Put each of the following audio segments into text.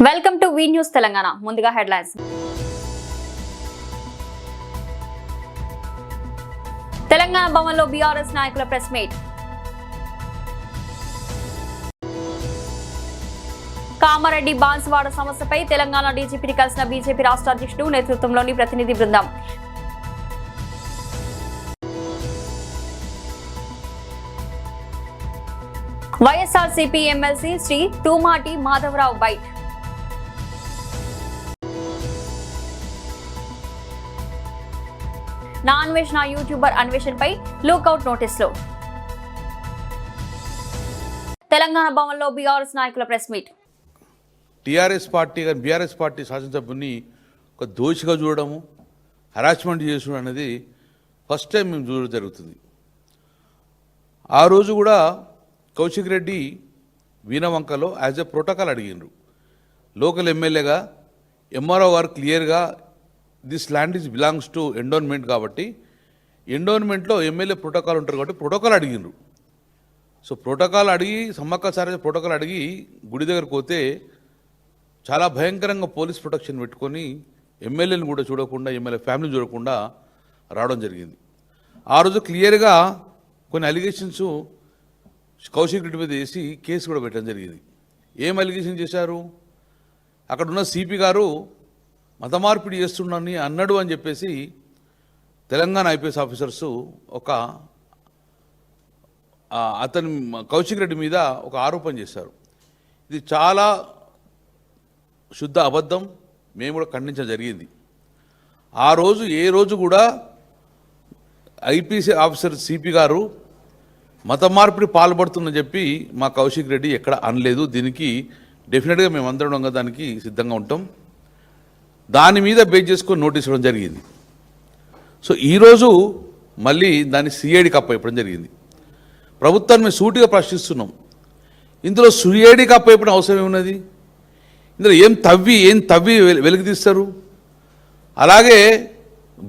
Welcome to V news Telangana. ముందుగా headlines. Telangana భవన్లో BRS నాయకుల ప్రెస్ మీట్. కామారెడ్డి బాన్సువాడ సమస్యపై తెలంగాణ డీజీపీని కలిసిన బీజేపీ రాష్ట్ర అధ్యక్షుడు నేతృత్వంలోని ప్రతినిధి బృందం. YSRCP MLC Shri Tumati Madhavarao bite. Naa Anveshana YouTuber అన్వేషణపై lookout నోటీసులు. తెలంగాణ భవన్లో బీఆర్ఎస్ నాయకుల ప్రెస్ మీట్. టీఆర్ఎస్ పార్టీ కానీ బీఆర్ఎస్ పార్టీ శాసనసభ్యుని ఒక దోషిగా చూడడము, హరాస్మెంట్ చేసుడు అనేది ఫస్ట్ టైం మేము చూడడం జరుగుతుంది. ఆ రోజు కూడా కౌశిక్ రెడ్డి వీణవంకలో యాజ్ ఎ ప్రోటోకాల్ అడిగినారు. లోకల్ ఎమ్మెల్యేగా ఎంఆర్ఓ గారు క్లియర్గా this land is belongs to endowment కాబట్టి ఎండోన్మెంట్లో ఎమ్మెల్యే ప్రోటోకాల్ ఉంటారు కాబట్టి ప్రోటోకాల్ అడిగినారు. సో ప్రోటోకాల్ అడిగి సమ్మక్క సారథి ప్రోటోకాల్ అడిగి గుడి దగ్గరకు పోతే చాలా భయంకరంగా పోలీస్ ప్రొటెక్షన్ పెట్టుకొని ఎమ్మెల్యేని కూడా చూడకుండా ఎమ్మెల్యే ఫ్యామిలీని చూడకుండా రావడం జరిగింది. ఆ రోజు క్లియర్గా కొన్ని అలిగేషన్స్ కౌశిక్ రెడ్డి మీద వేసి కేసు కూడా పెట్టడం జరిగింది. ఏం అలిగేషన్ చేశారు? అక్కడ ఉన్న సిపి గారు మత మార్పిడి చేస్తున్నానని అన్నాడు అని చెప్పేసి తెలంగాణ ఐపీఎస్ ఆఫీసర్సు అతని కౌశిక్ రెడ్డి మీద ఒక ఆరోపణ చేశారు. ఇది చాలా శుద్ధ అబద్ధం. మేము కూడా ఖండించడం జరిగింది. ఆ రోజు ఏ రోజు కూడా ఐపీఎస్ ఆఫీసర్ సిపి గారు మత మార్పిడి పాల్పడుతుందని చెప్పి మా కౌశిక్ రెడ్డి ఎక్కడ అనలేదు. దీనికి డెఫినెట్గా మేమందరం దానికి సిద్ధంగా ఉంటాం. దాని మీద బేస్ చేసుకొని నోటీస్ ఇవ్వడం జరిగింది. సో ఈరోజు మళ్ళీ దాన్ని సిఐడికి అప్పచెప్పడం జరిగింది. ప్రభుత్వాన్ని మేము సూటిగా ప్రశ్నిస్తున్నాం. ఇందులో సిఐడికి అప్పచెప్పడం అవసరం ఏమున్నది? ఇందులో ఏం తవ్వి వెలికి తీస్తారు? అలాగే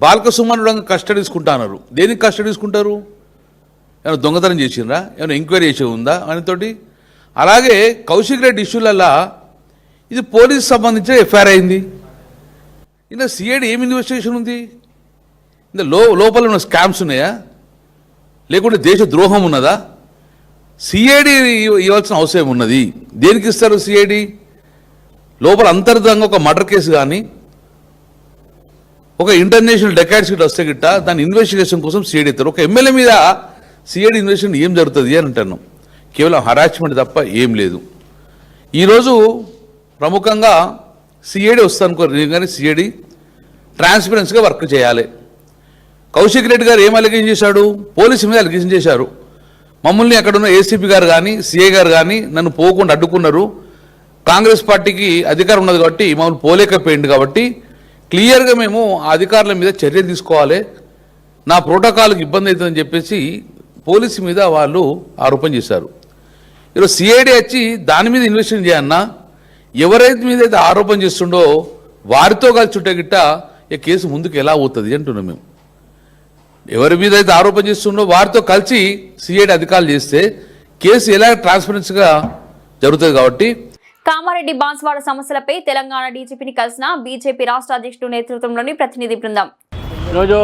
బాల్క సుమన్ కస్టడీ తీసుకుంటున్నారు. దేనికి కస్టడీ తీసుకుంటారు? ఏమైనా దొంగతనం చేసిండ్రా? ఏమైనా ఎంక్వైరీ చేసే ఉందా ఆయనతోటి? అలాగే కౌశిక్ రెడ్డి ఇష్యూలల్లా ఇది పోలీసు సంబంధించిన ఎఫ్ఐఆర్ అయింది. ఇంకా సిఐడి ఏం ఇన్వెస్టిగేషన్ ఉంది? ఇంకా లోపల ఉన్న స్కామ్స్ ఉన్నాయా, లేకుంటే దేశ ద్రోహం ఉన్నదా? సిఐడి ఇవ్వాల్సిన అవసరం ఉన్నది. దేనికి ఇస్తారు సిఐడి? లోపల అంతర్గతంగా ఒక మర్డర్ కేసు కానీ ఒక ఇంటర్నేషనల్ డెకాయిట్స్ గిట్ట వస్తే గిట్ట దాని ఇన్వెస్టిగేషన్ కోసం సిఐడి ఇస్తారు. ఒక ఎమ్మెల్యే మీద సిఐడి ఇన్వెస్టిగేషన్ ఏం జరుగుతుంది అని అంటున్నాం. కేవలం హరాస్మెంట్ తప్ప ఏం లేదు. ఈరోజు ప్రముఖంగా సిఐడి వస్తానుకో, కానీ సిఐడి ట్రాన్స్పరెన్సీగా వర్క్ చేయాలి. కౌశిక్ రెడ్డి గారు ఏం అలిగేషన్ చేశాడు? పోలీసు మీద అలిగేషన్ చేశారు. మమ్మల్ని అక్కడున్న ఏసీపీ గారు కానీ సిఐ గారు కానీ నన్ను పోకుండా అడ్డుకున్నారు. కాంగ్రెస్ పార్టీకి అధికారం ఉన్నది కాబట్టి మమ్మల్ని పోలేకపోయింది కాబట్టి క్లియర్గా మేము ఆ అధికారుల మీద చర్య తీసుకోవాలి, నా ప్రోటోకాల్కి ఇబ్బంది అవుతుందని చెప్పేసి పోలీసు మీద వాళ్ళు ఆరోపణ చేశారు. ఈరోజు సిఐడి వచ్చి దాని మీద ఇన్వెస్టిగేషన్ చేయన్నా, ఎవరైతే మీద అయితే ఆరోపణ చేస్తుండో వారితో కలిసి చుట్టే గిట్ట ఈ కేసు ముందుకు ఎలా పోతుంది అంటున్నాం మేము. ఎవరి మీద అయితే ఆరోపణ చేస్తుండో వారితో కలిసి సిఐడి అధికారులు చేస్తే కేసు ఎలా ట్రాన్స్పరెన్సీగా జరుగుతుంది. కాబట్టి కామారెడ్డి బాన్సువాడ సమస్యలపై తెలంగాణ డీజీపీని కలిసిన బీజేపీ రాష్ట్ర అధ్యక్షుడు నేతృత్వంలోని ప్రతినిధి బృందం. ఈరోజు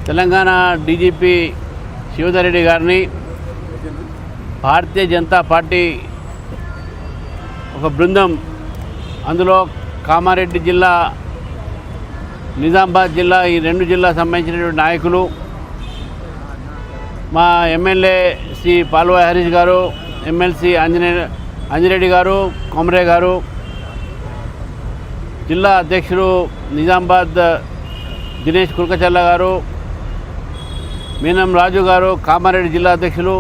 తెలంగాణ డీజీపీ శివధర్ రెడ్డి గారిని భారతీయ జనతా పార్టీ ఒక బృందం, అందులో కామారెడ్డి జిల్లా, నిజామాబాద్ జిల్లా, ఈ రెండు జిల్లా సంబంధించినటువంటి నాయకులు, మా ఎమ్మెల్యే శ్రీ పాల్వాయి హరీష్ గారు, ఎమ్మెల్సీ అంజిరెడ్డి గారు, కొమరే గారు, జిల్లా అధ్యక్షుడు నిజామాబాద్ దినేష్ కుల్కచల్ల గారు, మీనం రాజు గారు, కామారెడ్డి జిల్లా అధ్యక్షులు,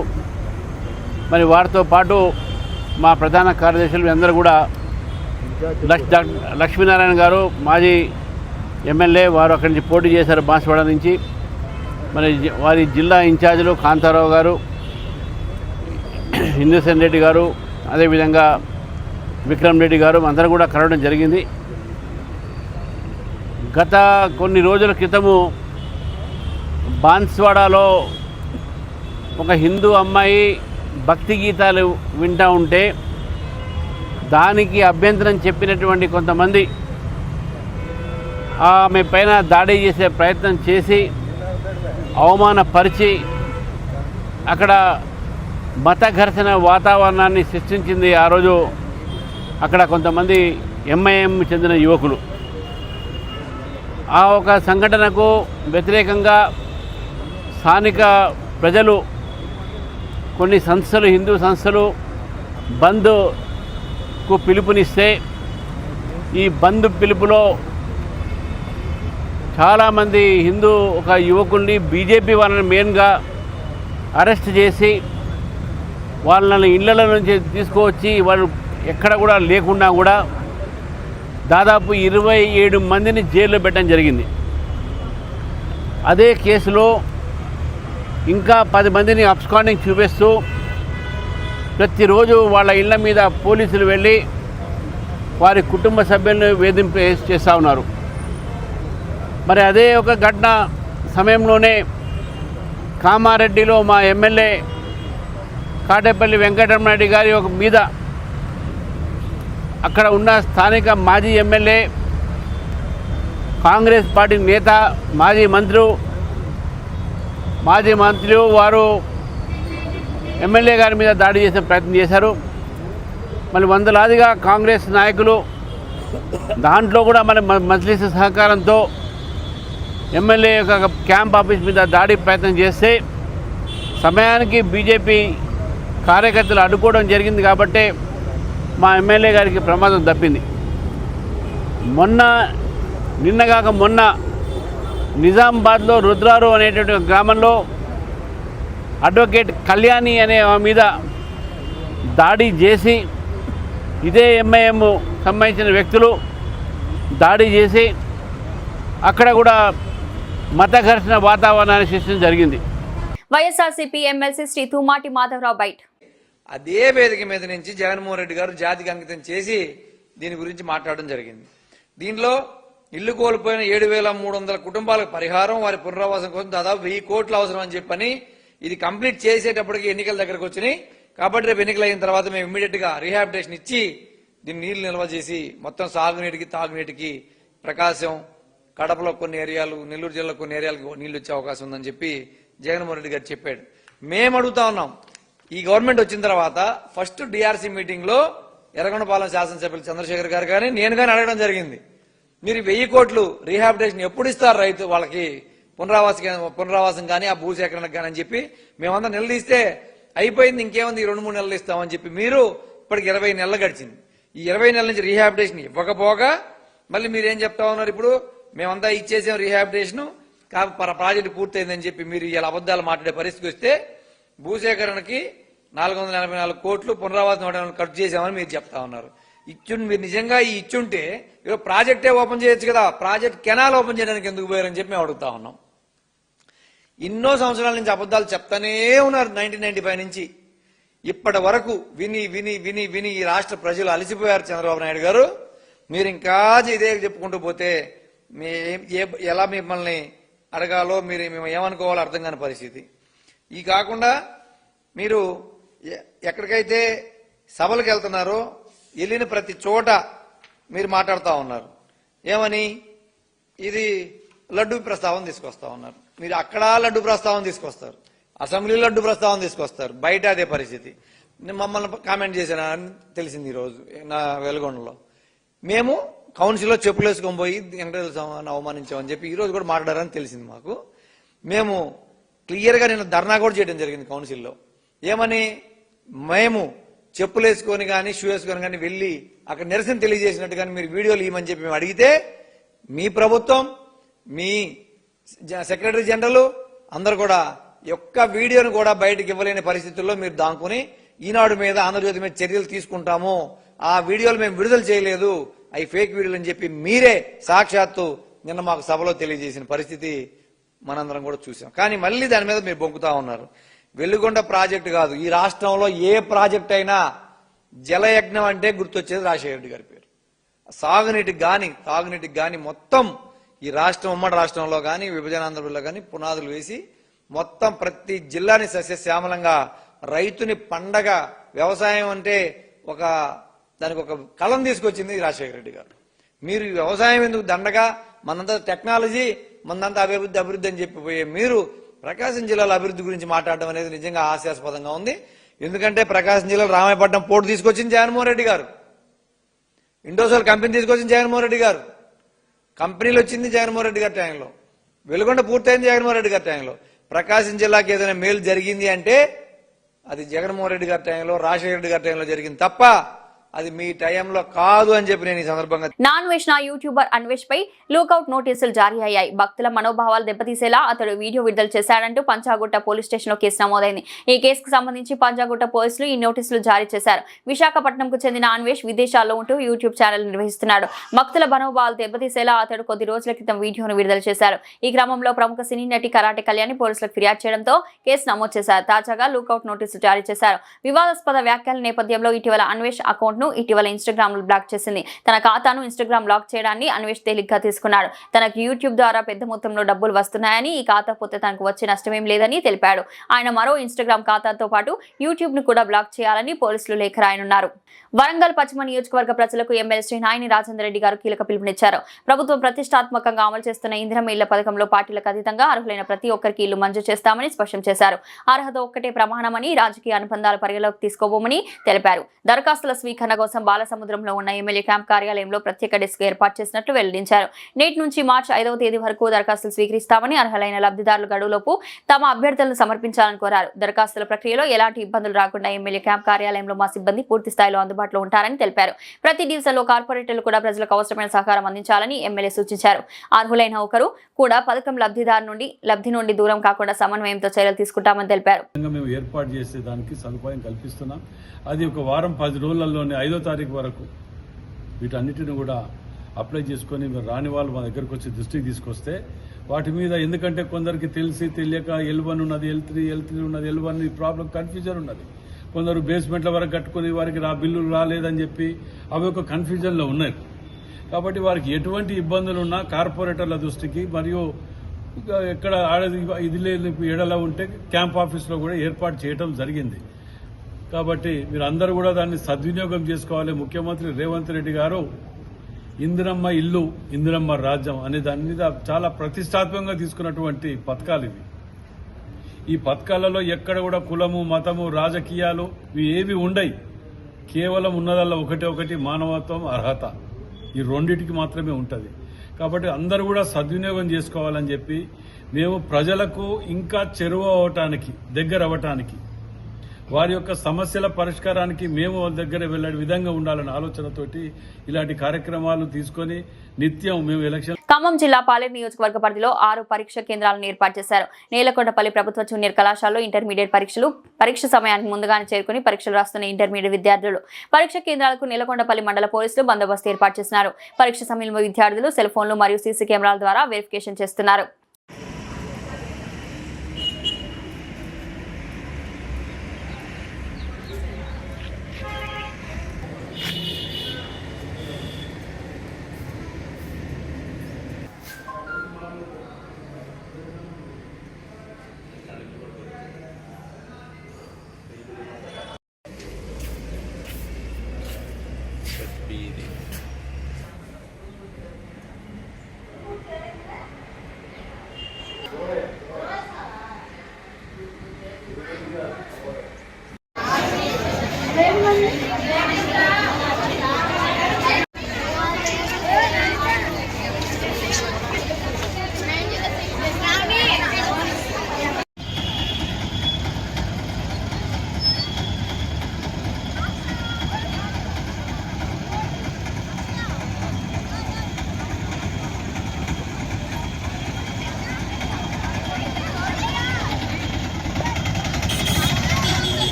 మరి వారితో పాటు మా ప్రధాన కార్యదర్శులు అందరూ కూడా, లక్ష్మీనారాయణ గారు మాజీ ఎమ్మెల్యే, వారు అక్కడి నుంచి పోటీ చేశారు బాన్సువాడ నుంచి. మరి వారి జిల్లా ఇన్ఛార్జీలు కాంతారావు గారు, ఇంద్రసేన్ రెడ్డి గారు, అదేవిధంగా విక్రమ్ రెడ్డి గారు అందరూ కూడా కలవడం జరిగింది. గత కొన్ని రోజుల క్రితము బాన్సువాడలో ఒక హిందూ అమ్మాయి భక్తి గీతాలు వింటూ ఉంటే దానికి అభ్యంతరం చెప్పినటువంటి కొంతమంది ఆమె పైన దాడి చేసే ప్రయత్నం చేసి అవమానపరిచి అక్కడ మత ఘర్షణ వాతావరణాన్ని సృష్టించింది. ఆ రోజు అక్కడ కొంతమంది ఎంఐఎం చెందిన యువకులు ఆ ఒక సంఘటనకు వ్యతిరేకంగా స్థానిక ప్రజలు, కొన్ని సంస్థలు, హిందూ సంస్థలు బంద్కు పిలుపునిస్తే ఈ బంద్ పిలుపులో చాలామంది హిందూ ఒక యువకుల్ని బీజేపీ వాళ్ళని మెయిన్గా అరెస్ట్ చేసి వాళ్ళని ఇళ్ల నుంచి తీసుకువచ్చి వాళ్ళు ఎక్కడ కూడా లేకుండా కూడా దాదాపు 27 మందిని జైల్లో పెట్టడం జరిగింది. అదే కేసులో ఇంకా 10 మందిని అబ్స్కాండింగ్ చూపిస్తూ ప్రతిరోజు వాళ్ళ ఇళ్ల మీద పోలీసులు వెళ్ళి వారి కుటుంబ సభ్యులను వేధింపు చేస్తూ ఉన్నారు. మరి అదే ఒక ఘటన సమయంలోనే కామారెడ్డిలో మా ఎమ్మెల్యే కాటేపల్లి వెంకటరమణారెడ్డి గారి ఒక మీద అక్కడ ఉన్న స్థానిక మాజీ ఎమ్మెల్యే, కాంగ్రెస్ పార్టీ నేత, మాజీ మంత్రులు వారు ఎమ్మెల్యే గారి మీద దాడి చేసే ప్రయత్నం చేశారు. మళ్ళీ వందలాదిగా కాంగ్రెస్ నాయకులు, దాంట్లో కూడా మన మజ్లిస్ సహకారంతో ఎమ్మెల్యే యొక్క క్యాంప్ ఆఫీస్ మీద దాడి ప్రయత్నం చేస్తే సమయానికి బీజేపీ కార్యకర్తలు అడ్డుకోవడం జరిగింది. కాబట్టి మా ఎమ్మెల్యే గారికి ప్రమాదం తప్పింది. నిన్నగాక మొన్న నిజామాబాద్లో రుద్రారు అనేటువంటి గ్రామంలో అడ్వకేట్ కళ్యాణి అనే మీద దాడి చేసి ఇదే ఎంఐఎం సంబంధించిన వ్యక్తులు దాడి చేసి అక్కడ కూడా మత ఘర్షణ వాతావరణాన్ని సృష్టించడం జరిగింది. YSRCP MLC Shri Tummati Madhavarao bite. అదే వేదిక మీద నుంచి జగన్మోహన్ రెడ్డి గారు జాతికి అంకితం చేసి దీని గురించి మాట్లాడడం జరిగింది. దీనిలో ఇల్లు కోల్పోయిన 7,300 కుటుంబాలకు పరిహారం, వారి పునరావాసం కోసం దాదాపు 1000 కోట్లు అవసరం అని చెప్పని ఇది కంప్లీట్ చేసేటప్పటికి ఎన్నికల దగ్గరకు వచ్చినాయి. కాబట్టి రేపు ఎన్నికలు అయిన తర్వాత మేము ఇమ్మీడియట్ గా రీహాబిటేషన్ ఇచ్చి దీన్ని నీళ్లు నిల్వ చేసి మొత్తం సాగునీటికి, తాగునీటికి ప్రకాశం, కడపలో కొన్ని ఏరియాలు, నెల్లూరు జిల్లాలో కొన్ని ఏరియాలకు నీళ్లు వచ్చే అవకాశం ఉందని చెప్పి జగన్మోహన్ రెడ్డి గారు చెప్పాడు. మేము అడుగుతా ఉన్నాం, ఈ గవర్నమెంట్ వచ్చిన తర్వాత ఫస్ట్ డిఆర్సీ మీటింగ్ లో ఎర్రగొండపాలెం శాసనసభ్యులు చంద్రశేఖర్ గారు కానీ నేను కానీ అడగడం జరిగింది, మీరు 1000 కోట్లు రీహాబిటేషన్ ఎప్పుడు ఇస్తారు రైతు వాళ్ళకి పునరావాసం కానీ ఆ భూసేకరణకు కానీ అని చెప్పి మేమంతా నిలదీస్తే అయిపోయింది, ఇంకేముంది 2-3 నెలలు ఇస్తామని చెప్పి మీరు ఇప్పటికి 20 నెలలు గడిచింది. ఈ 20 నెలల నుంచి రీహాబిటేషన్ ఇవ్వకపోగా మళ్ళీ మీరేం చెప్తా ఉన్నారు, ఇప్పుడు మేమంతా ఇచ్చేసాం రీహాబిటేషన్ ప్రాజెక్టు పూర్తయిందని చెప్పి మీరు ఇలా అబద్దాలు మాట్లాడే పరిస్థితికి వస్తే భూసేకరణకి 484 కోట్లు పునరావాసం ఖర్చు చేశామని మీరు చెప్తా ఉన్నారు. మీరు నిజంగా ఈ ఇచ్చుంటే ప్రాజెక్టే ఓపెన్ చేయొచ్చు కదా, ప్రాజెక్ట్ కెనాల్ ఓపెన్ చేయడానికి ఎందుకు పోయారని చెప్పి మేము అడుగుతా ఉన్నాం. ఎన్నో సంవత్సరాల నుంచి అబద్దాలు చెప్తానే ఉన్నారు. 1995 నుంచి ఇప్పటి వరకు విని విని విని విని ఈ రాష్ట్ర ప్రజలు అలసిపోయారు. చంద్రబాబు నాయుడు గారు మీరు ఇంకా ఇదే చెప్పుకుంటూ పోతే ఎలా మిమ్మల్ని అడగాలో మేము ఏమనుకోవాలో అర్థం కాని పరిస్థితి. ఈ కాకుండా మీరు ఎక్కడికైతే సభలకు వెళ్తున్నారో వెళ్ళిన ప్రతి చోట మీరు మాట్లాడుతూ ఉన్నారు. ఏమని, ఇది లడ్డూ ప్రస్తావన తీసుకొస్తా ఉన్నారు. మీరు అక్కడ లడ్డూ ప్రస్తావన తీసుకొస్తారు, అసెంబ్లీ లడ్డూ ప్రస్తావన తీసుకొస్తారు, బయట అదే పరిస్థితి. మమ్మల్ని కామెంట్ చేశానని తెలిసింది ఈరోజు నా వెలుగొండలో. మేము కౌన్సిల్లో చెప్పులు వేసుకొని పోయి వెంకటేశ్వర స్వామిని అవమానించామని చెప్పి ఈరోజు కూడా మాట్లాడారని తెలిసింది మాకు. మేము క్లియర్గా నిన్న ధర్నా కూడా చేయడం జరిగింది కౌన్సిల్లో. ఏమని, మేము చెప్పులు వేసుకొని కానీ షూ వేసుకొని కానీ వెళ్ళి అక్కడ నిరసన తెలియజేసినట్టు కానీ మీరు వీడియోలు ఇవ్వమని చెప్పి మేము అడిగితే మీ ప్రభుత్వం, మీ సెక్రటరీ జనరల్ అందరూ కూడా ఒక్క వీడియోను కూడా బయటకు ఇవ్వలేని పరిస్థితుల్లో మీరు దాంకుని ఈనాడు మీద, ఆంధ్రజ్యోతి మీద చర్యలు తీసుకుంటాము, ఆ వీడియోలు మేము విడుదల చేయలేదు, అవి ఫేక్ వీడియోలు అని చెప్పి మీరే సాక్షాత్తు నిన్న మాకు సభలో తెలియజేసిన పరిస్థితి మనందరం కూడా చూసాం. కానీ మళ్ళీ దాని మీద మీరు బొంకుతా ఉన్నారు. వెలుగొండ ప్రాజెక్టు కాదు, ఈ రాష్ట్రంలో ఏ ప్రాజెక్ట్ అయినా జలయజ్ఞం అంటే గుర్తొచ్చేది రాజశేఖర రెడ్డి గారి పేరు. సాగునీటికి గాని తాగునీటికి గాని మొత్తం ఈ రాష్ట్రం, ఉమ్మడి రాష్ట్రంలో కానీ విభజనాంధ్రలో కానీ పునాదులు వేసి మొత్తం ప్రతి జిల్లాని సస్యశ్యామలంగా, రైతుని పండగ, వ్యవసాయం అంటే ఒక దానికి ఒక కళం తీసుకొచ్చింది రాజశేఖర రెడ్డి గారు. మీరు ఈ వ్యవసాయం ఎందుకు దండగా, మనంతా టెక్నాలజీ, మనంతా అభివృద్ధి అని చెప్పిపోయే మీరు ప్రకాశం జిల్లాల అభివృద్ధి గురించి మాట్లాడడం అనేది నిజంగా హాస్యాస్పదంగా ఉంది. ఎందుకంటే ప్రకాశం జిల్లాలో రామాయపట్నం పోర్టు తీసుకొచ్చింది జగన్మోహన్ రెడ్డి గారు, ఇండోసోల్ కంపెనీ తీసుకొచ్చింది జగన్మోహన్ రెడ్డి గారు, కంపెనీలు వచ్చింది జగన్మోహన్ రెడ్డి గారి టైంలో, వెలుగొండ పూర్తయింది జగన్మోహన్ రెడ్డి గారి టైంలో. ప్రకాశం జిల్లాకి ఏదైనా మేలు జరిగింది అంటే అది జగన్మోహన్ రెడ్డి గారి టైంలో, రాజశేఖర రెడ్డి గారి టైంలో జరిగింది తప్ప అది మీ టైంలో కాదు అని చెప్పి నేను ఈ సందర్భంగా. నాన్వేష్ నా యూట్యూబర్ అన్వేష్ పై లూకౌట్ నోటీసులు జారీ అయ్యాయి. భక్తుల మనోభావాలు దెబ్బతీసేలా అతడు వీడియో విడుదల చేశాడంటూ పంజాగుట్ట పోలీస్ స్టేషన్ లో కేసు నమోదైంది. ఈ కేసుకు సంబంధించి పంజాగుట్ట పోలీసులు ఈ నోటీసులు జారీ చేశారు. విశాఖపట్నంకు చెందిన అన్వేష్ విదేశాల్లో ఉంటూ యూట్యూబ్ ఛానల్ నిర్వహిస్తున్నాడు. భక్తుల మనోభావాలు దెబ్బతీసేలా అతడు కొద్ది రోజుల క్రితం వీడియోను విడుదల చేశారు. ఈ క్రమంలో ప్రముఖ సినీ నటి కరాటే కళ్యాణి పోలీసులకు ఫిర్యాదు చేయడంతో కేసు నమోదు చేశారు. తాజాగా లూకౌట్ నోటీసులు జారీ చేశారు. వివాదాస్పద వ్యాఖ్యల నేపథ్యంలో ఇటీవల అన్వేష్ అకౌంట్ ఇటీవల ఇన్స్టాగ్రామ్ లో బ్లాక్ చేసింది. తన ఖాతాను ఇన్స్టాగ్రామ్ లాక్ చేయడాన్ని అన్వేష్ తేలిగ్గా తీసుకున్నాడు. తనకు యూట్యూబ్ ద్వారా పెద్ద మొత్తంలో డబ్బులు వస్తున్నాయని, ఈ ఖాతా పోతే తనకు వచ్చే నష్టమేం లేదని తెలిపాడు. ఆయన మరో ఇన్స్టాగ్రామ్ ఖాతాతో పాటు యూట్యూబ్ ను కూడా బ్లాక్ చేయాలని పోలీసులు లేఖ రాయనున్నారు. వరంగల్ పశ్చిమ నియోజకవర్గ ప్రజలకు ఎమ్మెల్యే శ్రీ నాయని రాజేందర్ రెడ్డి గారు కీలక పిలుపునిచ్చారు. ప్రభుత్వం ప్రతిష్టాత్మకంగా అమలు చేస్తున్న ఇందిరమ్మ ఇళ్ల పథకంలో పార్టీలకు అతీతంగా అర్హులైన ప్రతి ఒక్కరికి ఇల్లు మంజూరు చేస్తామని స్పష్టం చేశారు. అర్హత ఒక్కటే ప్రమాణమని, రాజకీయ అనుబంధాల పరిగణలోకి తీసుకోబోమని తెలిపారు. దరఖాస్తుల స్వీకరణ కోసం బాలసముద్రంలో ఉన్న ఎమ్మెల్యే క్యాంప్ కార్యాలయంలో ప్రత్యేక డెస్క్ ఏర్పాటు చేసినట్లు వెల్లడించారు. నేటి నుంచి మార్చి 5వ తేదీ వరకు దరఖాస్తులు స్వీకరిస్తామని, అర్హులైన లబ్ధిదారులు గడువులోపు తమ అభ్యర్థులను సమర్పించాలని కోరారు. దరఖాస్తుల ప్రక్రియలో ఎలాంటి ఇబ్బందులు రాకుండా ఎమ్మెల్యే క్యాంప్ కార్యాలయంలో మా సిబ్బంది పూర్తి స్థాయిలో అందుబాటులో ఉంటారని తెలిపారు. ప్రతి డివిజన్లో కార్పొరేటర్లు కూడా ప్రజలకు అవసరమైన సహకారం అందించాలని ఎమ్మెల్యే సూచించారు. అర్హులైన ఒకరు కూడా పథకం లబ్ధి నుండి దూరం కాకుండా సమన్వయంతో చర్యలు తీసుకుంటామని తెలిపారు. మేము ఏర్పాటు చేసే దానికి సదుపాయం కల్పిస్తున్నాం. అది ఒక వారం 10 రోజులలోనే 5వ తారీఖు వరకు వీటన్నిటిని కూడా అప్లై చేసుకొని మీరు రాని వాళ్ళు మా దగ్గరకు వచ్చి దృష్టికి తీసుకొస్తే వాటి మీద, ఎందుకంటే కొందరికి తెలిసి తెలియక L1 ఉన్నది, L3 ఉన్నది, L1 ప్రాబ్లం కన్ఫ్యూజన్ ఉన్నది. కొందరు బేస్మెంట్ల వరకు కట్టుకుని వారికి బిల్లులు రాలేదని చెప్పి అవి ఒక కన్ఫ్యూజన్లో ఉన్నాయి. కాబట్టి వారికి ఎటువంటి ఇబ్బందులు ఉన్నా కార్పొరేటర్ల దృష్టికి, మరియు ఎక్కడ ఇది లేని ఎడల ఉంటే క్యాంప్ ఆఫీస్లో కూడా ఏర్పాటు చేయడం జరిగింది. కాబట్టి మీరు అందరూ కూడా దాన్ని సద్వినియోగం చేసుకోవాలి. ముఖ్యమంత్రి రేవంత్ రెడ్డి గారు ఇందిరమ్మ ఇల్లు, ఇందిరమ్మ రాజ్యం అనే దాని మీద చాలా ప్రతిష్టాత్మకంగా తీసుకున్నటువంటి పథకాలు ఇవి. ఈ పథకాలలో ఎక్కడ కూడా కులము, మతము, రాజకీయాలు ఇవి ఏవి ఉండయి. కేవలం ఉన్నదల్లా ఒకటి మానవత్వం, అర్హత, ఈ రెండింటికి మాత్రమే ఉంటుంది. కాబట్టి అందరూ కూడా సద్వినియోగం చేసుకోవాలని చెప్పి మేము ప్రజలకు ఇంకా చెరువు అవటానికి, దగ్గర అవ్వటానికి, వారి యొక్క సమస్యల పరిష్కారానికి మేము వాళ్ళ దగ్గర వెళ్లే విధంగా ఉండాలన్న ఆలోచనతోటి ఇలాంటి కార్యక్రమాలు తీసుకొని నిత్యం మేము ఎలక్షన్. ఖమ్మం జిల్లా పాలేరు నియోజకవర్గ పరిధిలో 6 పరీక్ష కేంద్రాలను ఏర్పాటు చేశారు. నేలకొండపల్లి ప్రభుత్వ జూనియర్ కళాశాలలో ఇంటర్మీడియట్ పరీక్ష సమయానికి ముందుగానే చేరుకుని పరీక్షలు రాస్తున్న ఇంటర్మీడియట్ విద్యార్థులు పరీక్ష కేంద్రాలకు నేలకొండపల్లి మండల పోలీసులు బందోబస్తు ఏర్పాటు చేస్తున్నారు. పరీక్ష సమయంలో విద్యార్థులు సెల్ ఫోన్లు మరియు సీసీ కెమెరాల ద్వారా వెరిఫికేషన్ చేస్తున్నారు.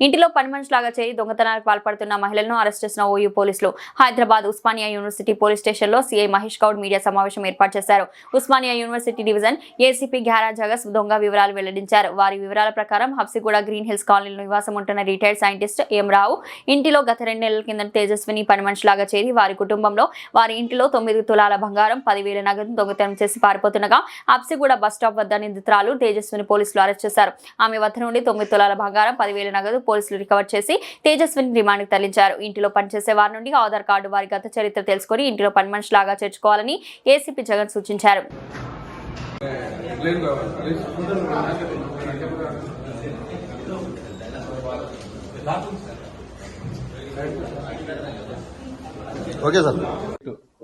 ఇంటిలో పని మనిషిలాగా చేరి దొంగతనాలకు పాల్పడుతున్న మహిళలను అరెస్ట్ చేసిన ఓయూ పోలీసులు. హైదరాబాద్ ఉస్మానియా యూనివర్సిటీ పోలీస్ స్టేషన్లో సీఐ మహేష్ గౌడ్ మీడియా సమావేశం ఏర్పాటు చేశారు. ఉస్మానియా యూనివర్సిటీ డివిజన్ ఏసీపీ గ్యారా జగస్ దొంగ వివరాలు వెల్లడించారు. వారి వివరాల ప్రకారం హబ్సిగూడ గ్రీన్ హిల్స్ కాలనీలో నివాసం ఉంటున్న రిటైర్డ్ సైంటిస్ట్ ఎం రావు ఇంటిలో గత 2 నెలల కింద తేజస్విని పని మనిషిలాగా చేరి వారి కుటుంబంలో వారి ఇంటిలో 9 తులాల బంగారం 10,000 నగదు దొంగతనం చేసి పారిపోతుండగా హబ్సిగూడ బస్ స్టాప్ వద్ద నిందితురాలు తేజస్విని పోలీసులు అరెస్ట్ చేశారు. ఆమె వద్ద నుండి 9 తులాల బంగారం 10,000 నగదు పోలీసులు రికవర్ చేసి తేజస్విని రిమాండ్కి తరలించారు. ఇంటిలో పనిచేసే వారి నుండి ఆధార్ కార్డు వారి గత చరిత్ర తెలుసుకుని ఇంటిలో పని మనిషిలాగా చేర్చుకోవాలని ఏసీపీ జగన్ సూచించారు.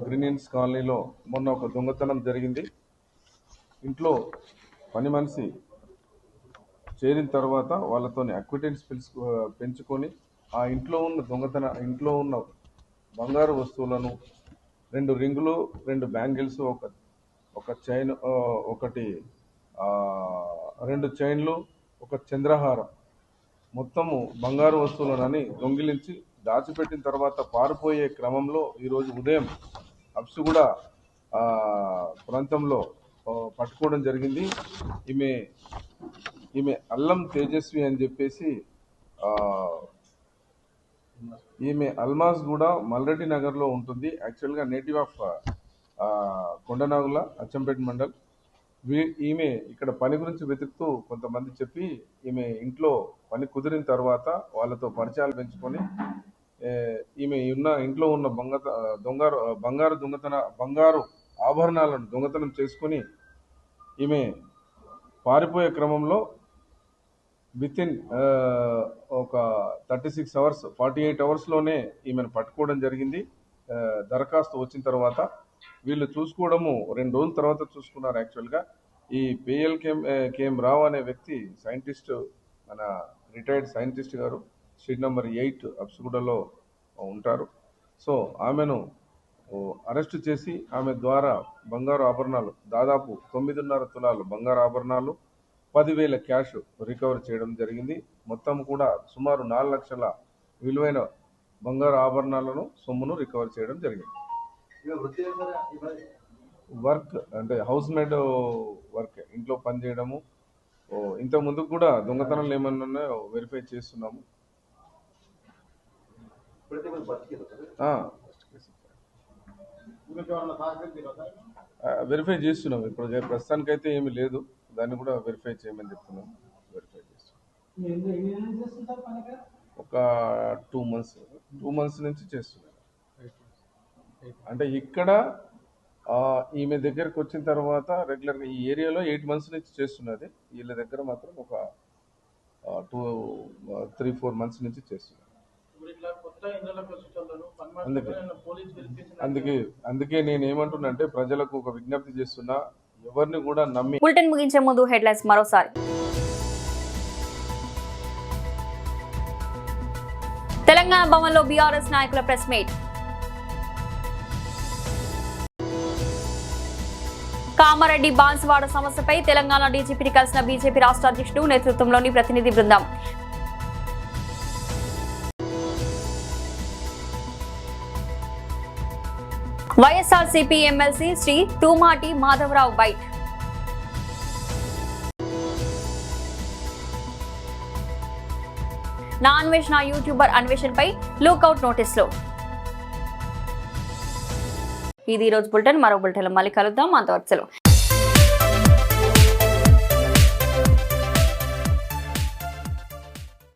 గ్రీన్ హిల్స్ కాలనీలో మొన్న ఒక దొంగతనం జరిగింది. ఇంట్లో పని మనిషి చేరిన తర్వాత వాళ్ళతో అక్విటెన్స్ పెంచుకొని ఆ ఇంట్లో ఉన్న బంగారు వస్తువులను 2 రింగులు 2 బ్యాంగిల్స్ ఒక చైన్ ఒకటి 2 చైన్లు ఒక చంద్రహారం మొత్తము బంగారు వస్తువులనని దొంగిలించి దాచిపెట్టిన తర్వాత పారిపోయే క్రమంలో ఈరోజు ఉదయం హబ్సిగూడ ప్రాంతంలో పట్టుకోవడం జరిగింది. ఈమె అల్లం తేజస్వి అని చెప్పేసి ఈమె అల్మాస్ కూడా మల్రెడ్డి నగర్లో ఉంటుంది. యాక్చువల్గా నేటివ్ ఆఫ్ కొండనాగుల అచ్చంపేట మండల్. ఈమె ఇక్కడ పని గురించి వెతుకుతూ కొంతమంది చెప్పి ఈమె ఇంట్లో పని కుదిరిన తర్వాత వాళ్ళతో పరిచయాలు పెంచుకొని ఈమె ఇంట్లో ఉన్న బంగారు ఆభరణాలను దొంగతనం చేసుకొని ఈమె పారిపోయే క్రమంలో వితిన్ ఒక 36 అవర్స్ 48 అవర్స్లోనే ఈమెను పట్టుకోవడం జరిగింది. దరఖాస్తు వచ్చిన తర్వాత వీళ్ళు చూసుకోవడము 2 రోజుల తర్వాత చూసుకున్నారు. యాక్చువల్గా ఈ పిఎల్ కేఎం రావు అనే వ్యక్తి సైంటిస్ట్, మన రిటైర్డ్ సైంటిస్ట్ గారు, స్ట్రీట్ నెంబర్ 8 హబ్సిగూడలో ఉంటారు. సో ఆమెను అరెస్ట్ చేసి ఆమె ద్వారా బంగారు ఆభరణాలు దాదాపు 9.5 తులాలు బంగారు ఆభరణాలు 10,000 క్యాష్ రికవర్ చేయడం జరిగింది. మొత్తం కూడా సుమారు 4 లక్షల విలువైన బంగారు ఆభరణాలను సొమ్మును రికవర్ చేయడం జరిగింది. వర్క్ అంటే హౌస్ మేడ్ వర్క్, ఇంట్లో పని చేయడము. ఇంత ముందుకు కూడా దొంగతనాలు ఏమన్నా ఉన్నాయో వెరిఫై చేస్తున్నాము. వెరిఫై చేస్తున్నాం. ఇప్పుడు ప్రస్తుతానికైతే ఏమీ లేదు, దాన్ని కూడా వెరిఫై చేయమని చెప్తున్నాం. వెరిఫై చేస్తున్నాం. ఒక 2 months నుంచి చేస్తున్నాం. అంటే ఇక్కడ ఈమె దగ్గరకు వచ్చిన తర్వాత రెగ్యులర్గా ఈ ఏరియాలో 8 months నుంచి చేస్తున్నది. వీళ్ళ దగ్గర మాత్రం ఒక 3-4 months నుంచి చేస్తున్నారు. అందుకే నేను ఏమంటున్నా అంటే ప్రజలకు ఒక విజ్ఞప్తి చేస్తున్నా, ఎవరిని కూడా నమ్మి. బులెటిన్ ముగించే ముందు హెడ్లైన్స్ మరోసారి. తెలంగాణ భవన్లో బీఆర్ఎస్ నాయకుల ప్రెస్ మీట్. కామారెడ్డి బాన్సువాడ సమస్యపై తెలంగాణ డీజీపీని కలిసిన బీజేపీ రాష్ట్ర అధ్యక్షుడు నేతృత్వంలోని ప్రతినిధి బృందం. YSRCP MLC Shri Tumati Madhavarao bite. Naa Anveshana YouTuber అన్వేషణపై lookout నోటీసులు. ఇది ఈరోజు బులెటిన్. మరో బులెటిన్లో మళ్ళీ కలుద్దాం. అంతవరకు సెలవు.